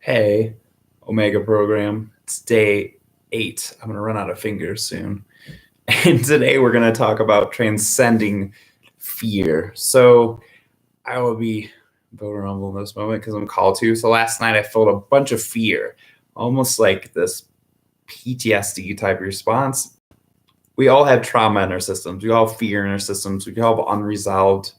Hey, Omega program. It's day 8. I'm going to run out of fingers soon. And today we're going to talk about transcending fear. So I will be vulnerable in this moment because I'm called to. So last night I felt a bunch of fear, almost like this PTSD type response. We all have trauma in our systems. We all have fear in our systems. We all have unresolved,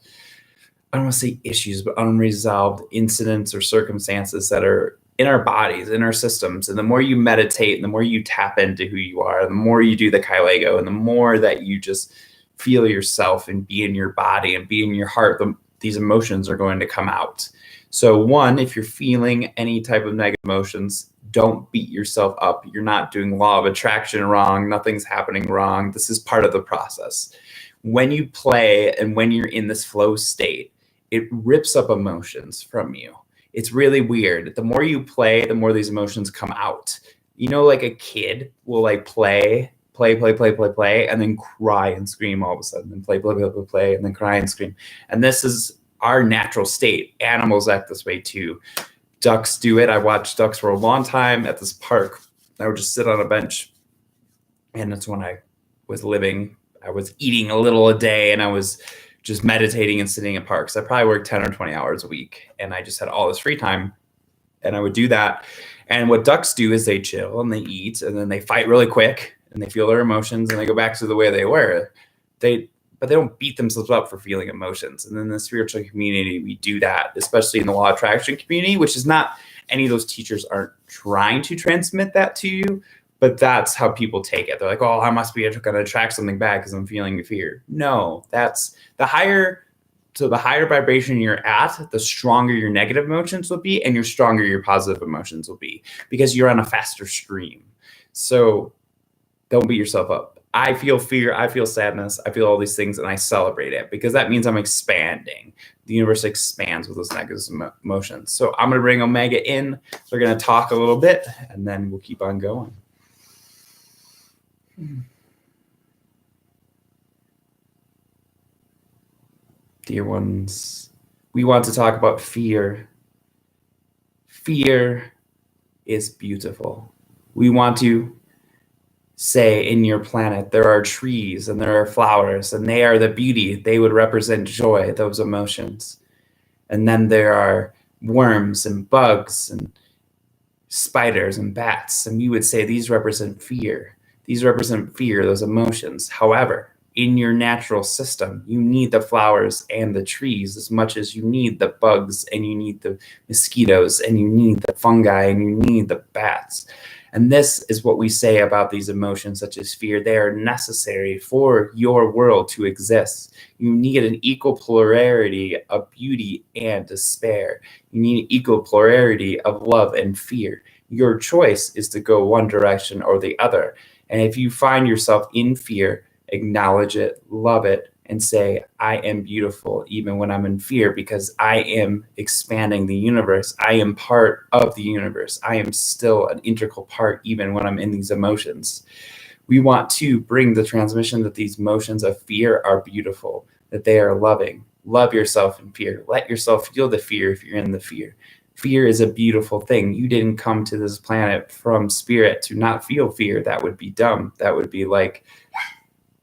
I don't want to say issues, but unresolved incidents or circumstances that are in our bodies, in our systems. And the more you meditate and the more you tap into who you are, the more you do the Kailego, and the more that you just feel yourself and be in your body and be in your heart, these emotions are going to come out. So one, if you're feeling any type of negative emotions, don't beat yourself up. You're not doing law of attraction wrong. Nothing's happening wrong. This is part of the process. When you play and when you're in this flow state, it rips up emotions from you. It's really weird. The more you play, the more these emotions come out. You know, like a kid will like play, and then cry and scream all of a sudden, and play, and then cry and scream. And this is our natural state. Animals act this way too. Ducks do it. I watched ducks for a long time at this park. I would just sit on a bench, and that's when I was living. I was eating a little a day, and I was just meditating and sitting in parks. I probably worked 10 or 20 hours a week, and I just had all this free time, and I would do that. And what ducks do is they chill and they eat, and then they fight really quick, and they feel their emotions, and they go back to the way they were. But they don't beat themselves up for feeling emotions. And in the spiritual community, we do that, especially in the law of attraction community, which is not, any of those teachers aren't trying to transmit that to you, but that's how people take it. They're like, oh, I must be going to attract something bad because I'm feeling fear. No, that's the higher vibration you're at, the stronger your negative emotions will be, and your stronger your positive emotions will be, because you're on a faster stream. So don't beat yourself up. I feel fear, I feel sadness, I feel all these things, and I celebrate it because that means I'm expanding. The universe expands with those negative emotions. So I'm going to bring Omega in. We're going to talk a little bit, and then we'll keep on going. Dear ones, we want to talk about fear. Fear is beautiful. We want to say in your planet there are trees and there are flowers, and they are the beauty. They would represent joy, those emotions. And then there are worms and bugs and spiders and bats, and we would say these represent fear. These represent fear, those emotions. However, in your natural system, you need the flowers and the trees as much as you need the bugs, and you need the mosquitoes, and you need the fungi, and you need the bats. And this is what we say about these emotions, such as fear. They are necessary for your world to exist. You need an equal polarity of beauty and despair. You need an equal polarity of love and fear. Your choice is to go one direction or the other. And if you find yourself in fear, acknowledge it, love it, and say, I am beautiful even when I'm in fear, because I am expanding the universe. I am part of the universe. I am still an integral part even when I'm in these emotions. We want to bring the transmission that these emotions of fear are beautiful, that they are loving. Love yourself in fear. Let yourself feel the fear if you're in the fear. Fear is a beautiful thing. You didn't come to this planet from spirit to not feel fear. That would be dumb. That would be like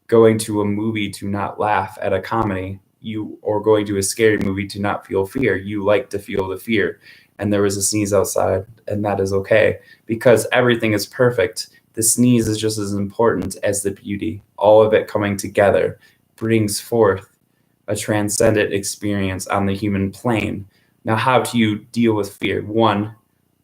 going to a movie to not laugh at a comedy, or going to a scary movie to not feel fear. You like to feel the fear. And there was a sneeze outside, and that is okay, because everything is perfect. The sneeze is just as important as the beauty. All of it coming together brings forth a transcendent experience on the human plane. Now, how do you deal with fear? One,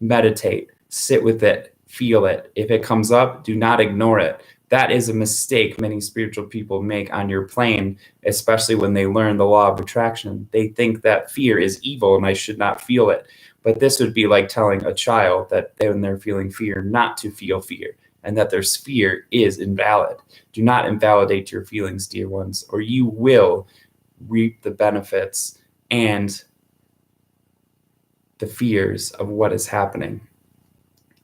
meditate, sit with it, feel it. If it comes up, do not ignore it. That is a mistake many spiritual people make on your plane, especially when they learn the law of attraction. They think that fear is evil and I should not feel it. But this would be like telling a child that when they're feeling fear, not to feel fear, and that their fear is invalid. Do not invalidate your feelings, dear ones, or you will reap the benefits and the fears of what is happening.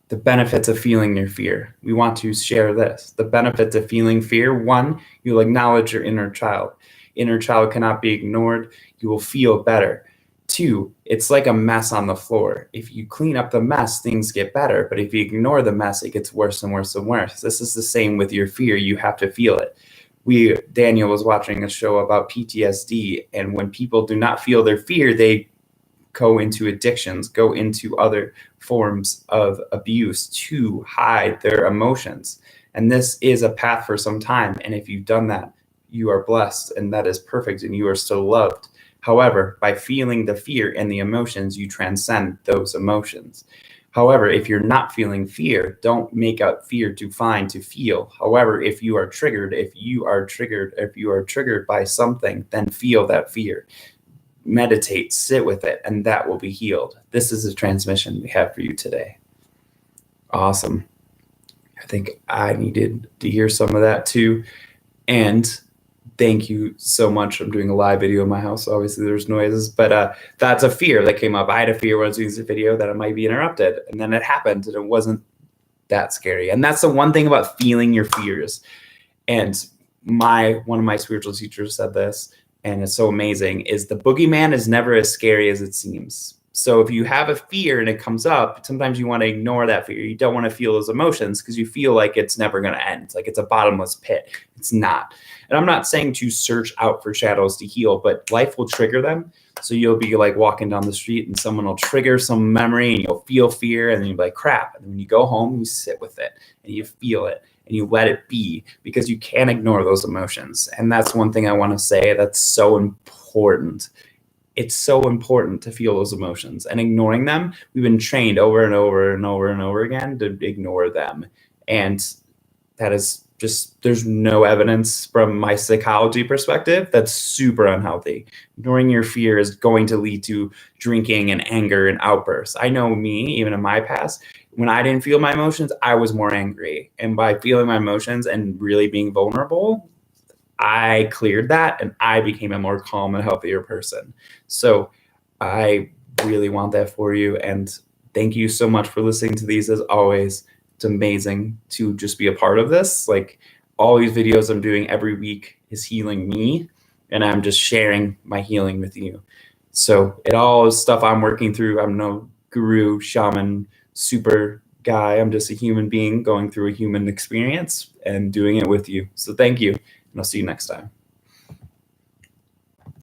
The benefits of feeling your fear. We want to share this. The benefits of feeling fear. One, you'll acknowledge your inner child. Inner child cannot be ignored. You will feel better. Two, it's like a mess on the floor. If you clean up the mess, things get better. But if you ignore the mess, it gets worse and worse and worse. This is the same with your fear. You have to feel it. Daniel was watching a show about PTSD, and when people do not feel their fear, they go into addictions, go into other forms of abuse to hide their emotions. And this is a path for some time. And if you've done that, you are blessed, and that is perfect, and you are still loved. However, by feeling the fear and the emotions, you transcend those emotions. However, if you're not feeling fear, don't make up fear to find to feel. However, if you are triggered by something, then feel that fear. Meditate, sit with it, and that will be healed. This is the transmission we have for you today. Awesome. I think I needed to hear some of that too. And thank you so much. I'm doing a live video in my house, so obviously there's noises, but that's a fear that came up. I had a fear when I was doing this video that it might be interrupted, and then it happened, and it wasn't that scary. And that's the one thing about feeling your fears. And one of my spiritual teachers said this, and it's so amazing, is the boogeyman is never as scary as it seems. So if you have a fear and it comes up, sometimes you want to ignore that fear. You don't want to feel those emotions because you feel like it's never going to end. Like it's a bottomless pit. It's not. And I'm not saying to search out for shadows to heal, but life will trigger them. So you'll be like walking down the street and someone will trigger some memory and you'll feel fear, and then you'll be like, crap. And then when you go home, you sit with it and you feel it and you let it be, because you can't ignore those emotions. And that's one thing I want to say that's so important. It's so important to feel those emotions, and ignoring them, we've been trained over and over and over and over again to ignore them. And that is just, there's no evidence from my psychology perspective that's super unhealthy. Ignoring your fear is going to lead to drinking and anger and outbursts. I know me, even in my past, when I didn't feel my emotions, I was more angry. And by feeling my emotions and really being vulnerable, I cleared that and I became a more calm and healthier person. So I really want that for you. And thank you so much for listening to these as always. It's amazing to just be a part of this. Like all these videos I'm doing every week is healing me, and I'm just sharing my healing with you. So it all is stuff I'm working through. I'm no guru, shaman, super guy. I'm just a human being going through a human experience and doing it with you. So thank you. And I'll see you next time.